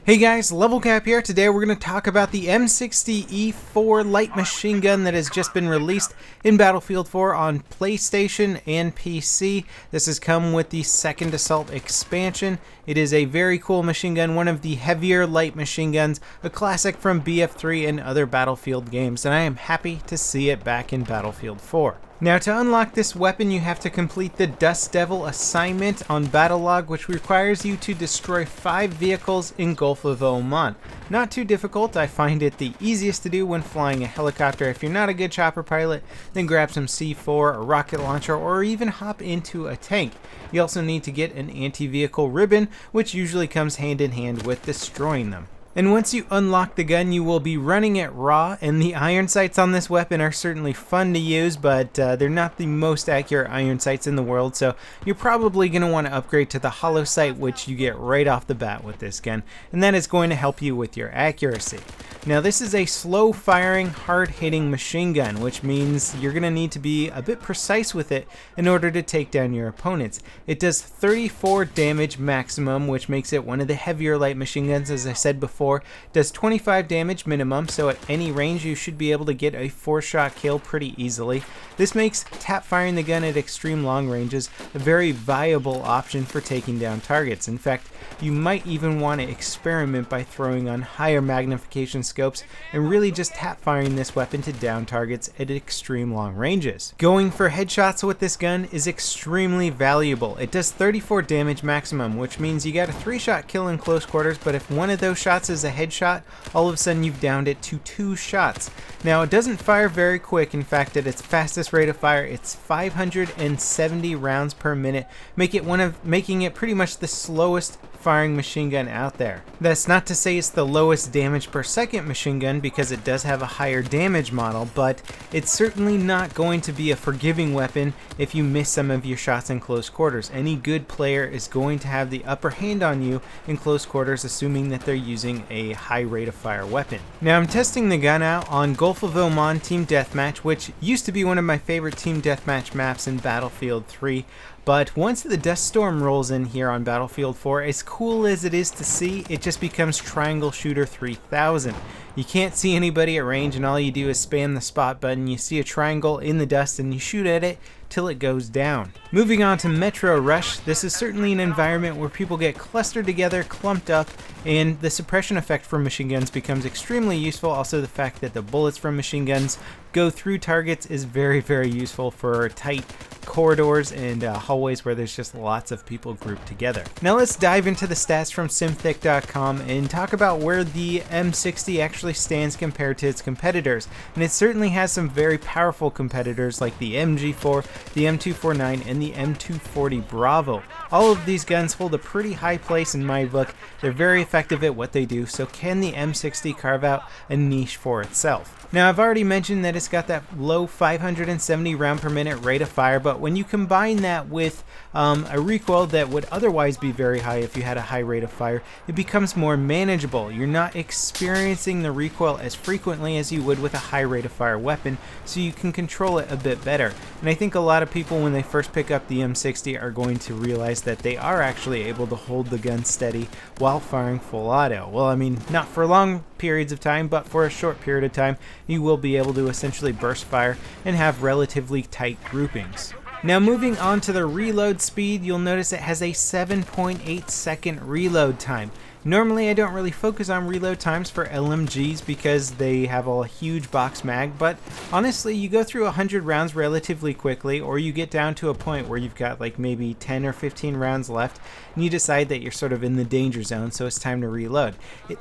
Hey guys, LevelCap here. Today we're going to talk about the M60-E4 light machine gun that has just been released in Battlefield 4 on PlayStation and PC. This has come with the Second Assault expansion. It is a very cool machine gun, one of the heavier light machine guns, a classic from BF3 and other Battlefield games, and I am happy to see it back in Battlefield 4. Now, to unlock this weapon, you have to complete the Dust Devil assignment on Battlelog, which requires you to destroy 5 vehicles in Gulf of Oman. Not too difficult. I find it the easiest to do when flying a helicopter. If you're not a good chopper pilot, then grab some C4, a rocket launcher, or even hop into a tank. You also need to get an anti-vehicle ribbon, which usually comes hand in hand with destroying them. And once you unlock the gun, you will be running it raw, and the iron sights on this weapon are certainly fun to use, but they're not the most accurate iron sights in the world, so you're probably going to want to upgrade to the hollow sight, which you get right off the bat with this gun, and that is going to help you with your accuracy. Now, this is a slow-firing, hard-hitting machine gun, which means you're going to need to be a bit precise with it in order to take down your opponents. It does 34 damage maximum, which makes it one of the heavier light machine guns, as I said before. It does 25 damage minimum, so at any range you should be able to get a 4-shot kill pretty easily. This makes tap-firing the gun at extreme long ranges a very viable option for taking down targets. In fact, you might even want to experiment by throwing on higher magnification scopes and really just tap firing this weapon to down targets at extreme long ranges. Going for headshots with this gun is extremely valuable. It does 34 damage maximum, which means you got a 3-shot kill in close quarters, but if one of those shots is a headshot, all of a sudden you've downed it to 2 shots. Now, it doesn't fire very quick. In fact, at its fastest rate of fire, it's 570 rounds per minute, making it pretty much the slowest firing machine gun out there. That's not to say it's the lowest damage per second machine gun, because it does have a higher damage model, but it's certainly not going to be a forgiving weapon if you miss some of your shots in close quarters. Any good player is going to have the upper hand on you in close quarters, assuming that they're using a high rate of fire weapon. Now, I'm testing the gun out on Gulf of Oman Team Deathmatch, which used to be one of my favorite Team Deathmatch maps in Battlefield 3. But once the dust storm rolls in here on Battlefield 4, as cool as it is to see, it just becomes Triangle Shooter 3000. You can't see anybody at range, and all you do is spam the spot button. You see a triangle in the dust and you shoot at it till it goes down. Moving on to Metro Rush, this is certainly an environment where people get clustered together, clumped up, and the suppression effect from machine guns becomes extremely useful. Also, the fact that the bullets from machine guns go through targets is very, very useful for tight corridors and hallways where there's just lots of people grouped together. Now let's dive into the stats from Simthic.com and talk about where the M60 actually stands compared to its competitors. And it certainly has some very powerful competitors like the MG4, the M249, and the M240 Bravo. All of these guns hold a pretty high place in my book. They're very effective at what they do, so can the M60 carve out a niche for itself? Now, I've already mentioned that it's got that low 570 round per minute rate of fire, but when you combine that with a recoil that would otherwise be very high if you had a high rate of fire, it becomes more manageable. You're not experiencing the recoil as frequently as you would with a high rate of fire weapon, so you can control it a bit better. And I think a lot of people, when they first pick up the M60, are going to realize that they are actually able to hold the gun steady while firing full auto. Well, I mean, not for long periods of time, but for a short period of time, you will be able to essentially burst fire and have relatively tight groupings. Now, moving on to the reload speed, you'll notice it has a 7.8 second reload time. Normally, I don't really focus on reload times for LMGs because they have a huge box mag, but honestly, you go through 100 rounds relatively quickly, or you get down to a point where you've got like maybe 10 or 15 rounds left, and you decide that you're sort of in the danger zone, so it's time to reload.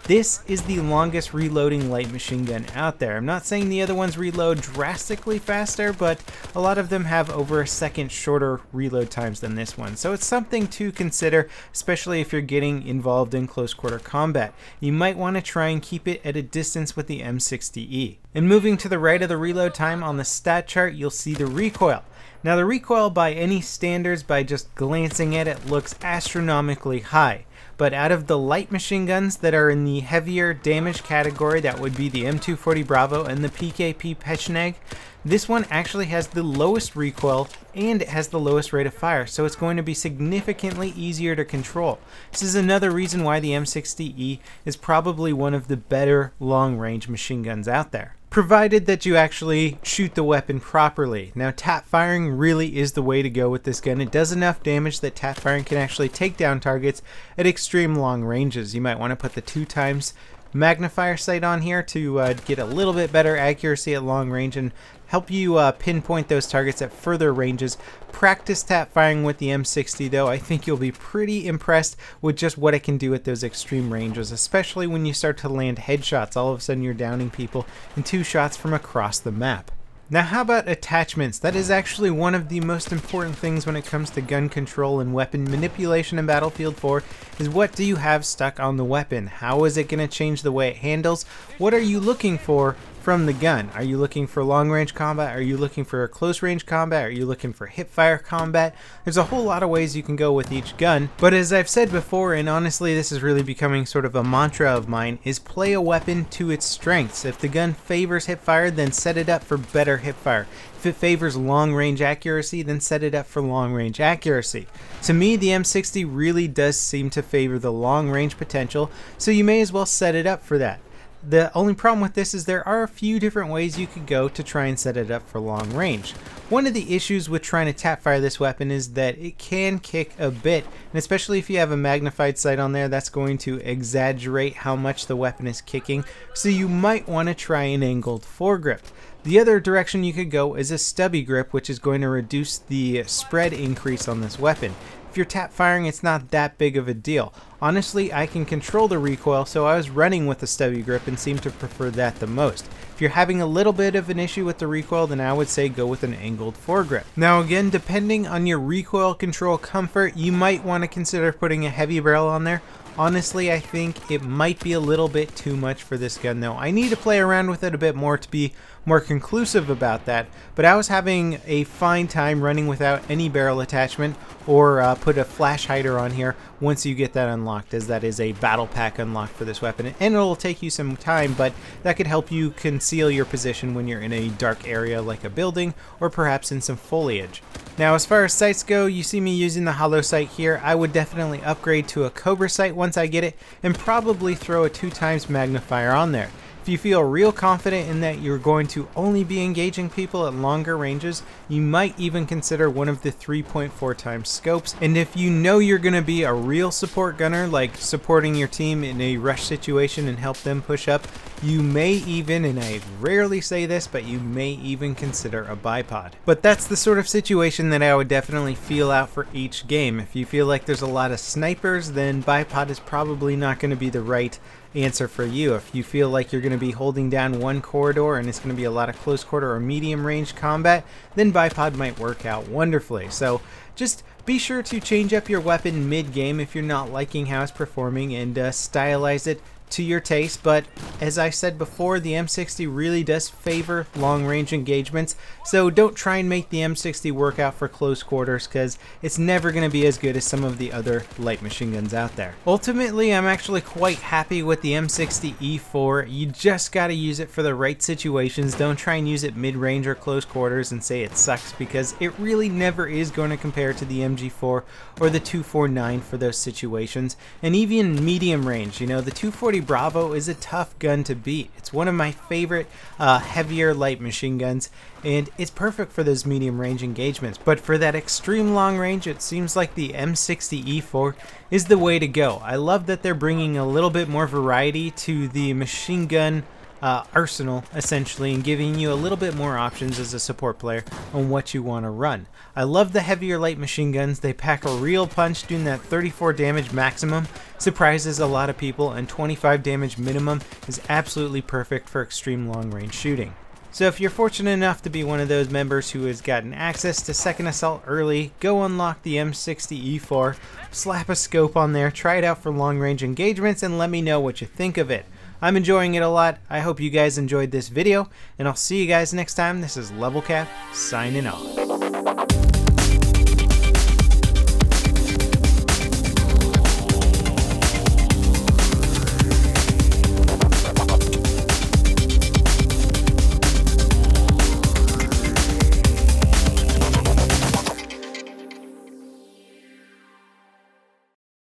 This is the longest reloading light machine gun out there. I'm not saying the other ones reload drastically faster, but a lot of them have over a second shorter reload times than this one, so it's something to consider, especially if you're getting involved in close quarter combat. You might want to try and keep it at a distance with the M60E. And moving to the right of the reload time on the stat chart, you'll see the recoil. Now the recoil by any standards, by just glancing at it, looks astronomically high. But out of the light machine guns that are in the heavier damage category, that would be the M240 Bravo and the PKP Pecheneg, this one actually has the lowest recoil and it has the lowest rate of fire, so it's going to be significantly easier to control. This is another reason why the M60E is probably one of the better long-range machine guns out there, provided that you actually shoot the weapon properly. Now, tap firing really is the way to go with this gun. It does enough damage that tap firing can actually take down targets at extreme long ranges. You might want to put the 2x magnifier sight on here to get a little bit better accuracy at long range and help you pinpoint those targets at further ranges. Practice tap firing with the M60 though. I think you'll be pretty impressed with just what it can do at those extreme ranges, especially when you start to land headshots. All of a sudden you're downing people in 2 shots from across the map. Now how about attachments? That is actually one of the most important things when it comes to gun control and weapon manipulation in Battlefield 4, is what do you have stuck on the weapon? How is it going to change the way it handles? What are you looking for from the gun? Are you looking for long range combat? Are you looking for close range combat? Are you looking for hipfire combat? There's a whole lot of ways you can go with each gun, but as I've said before, and honestly this is really becoming sort of a mantra of mine, is play a weapon to its strengths. If the gun favors hipfire, then set it up for better hipfire. If it favors long range accuracy, then set it up for long range accuracy. To me, the M60 really does seem to favor the long range potential, so you may as well set it up for that. The only problem with this is there are a few different ways you could go to try and set it up for long range. One of the issues with trying to tap fire this weapon is that it can kick a bit, and especially if you have a magnified sight on there, that's going to exaggerate how much the weapon is kicking, so you might want to try an angled foregrip. The other direction you could go is a stubby grip, which is going to reduce the spread increase on this weapon. If you're tap firing, it's not that big of a deal. Honestly, I can control the recoil, so I was running with a stubby grip and seem to prefer that the most. If you're having a little bit of an issue with the recoil, then I would say go with an angled foregrip. Now again, depending on your recoil control comfort, you might want to consider putting a heavy barrel on there. Honestly, I think it might be a little bit too much for this gun though. I need to play around with it a bit more to be more conclusive about that, but I was having a fine time running without any barrel attachment, or put a flash hider on here once you get that unlocked, as that is a battle pack unlock for this weapon, and it'll take you some time, but that could help you conceal your position when you're in a dark area like a building or perhaps in some foliage. Now as far as sights go, you see me using the hollow sight here. I would definitely upgrade to a Cobra sight once I get it, and probably throw a 2x magnifier on there. If you feel real confident in that you're going to only be engaging people at longer ranges, you might even consider one of the 3.4x scopes. And if you know you're going to be a real support gunner, like supporting your team in a rush situation and help them push up, you may even, and I rarely say this, but you may even consider a bipod. But that's the sort of situation that I would definitely feel out for each game. If you feel like there's a lot of snipers, then bipod is probably not going to be the right answer for you. If you feel like you're going to be holding down one corridor and it's going to be a lot of close quarter or medium range combat, then bipod might work out wonderfully. So just be sure to change up your weapon mid-game if you're not liking how it's performing, and stylize it to your taste. But as I said before, the M60 really does favor long range engagements, so don't try and make the M60 work out for close quarters, because it's never going to be as good as some of the other light machine guns out there. Ultimately, I'm actually quite happy with the M60-E4. You just got to use it for the right situations. Don't try and use it mid-range or close quarters and say it sucks, because it really never is going to compare to the MG4 or the 249 for those situations. And even medium range, you know, the 240 Bravo is a tough gun to beat. It's one of my favorite heavier light machine guns, and it's perfect for those medium range engagements. But for that extreme long range, it seems like the M60-E4 is the way to go. I love that they're bringing a little bit more variety to the machine gun arsenal, essentially, and giving you a little bit more options as a support player on what you want to run. I love the heavier light machine guns. They pack a real punch. Doing that 34 damage maximum surprises a lot of people, and 25 damage minimum is absolutely perfect for extreme long range shooting. So if you're fortunate enough to be one of those members who has gotten access to Second Assault early, go unlock the M60-E4, slap a scope on there, try it out for long range engagements, and let me know what you think of it. I'm enjoying it a lot. I hope you guys enjoyed this video, and I'll see you guys next time. This is LevelCap signing off.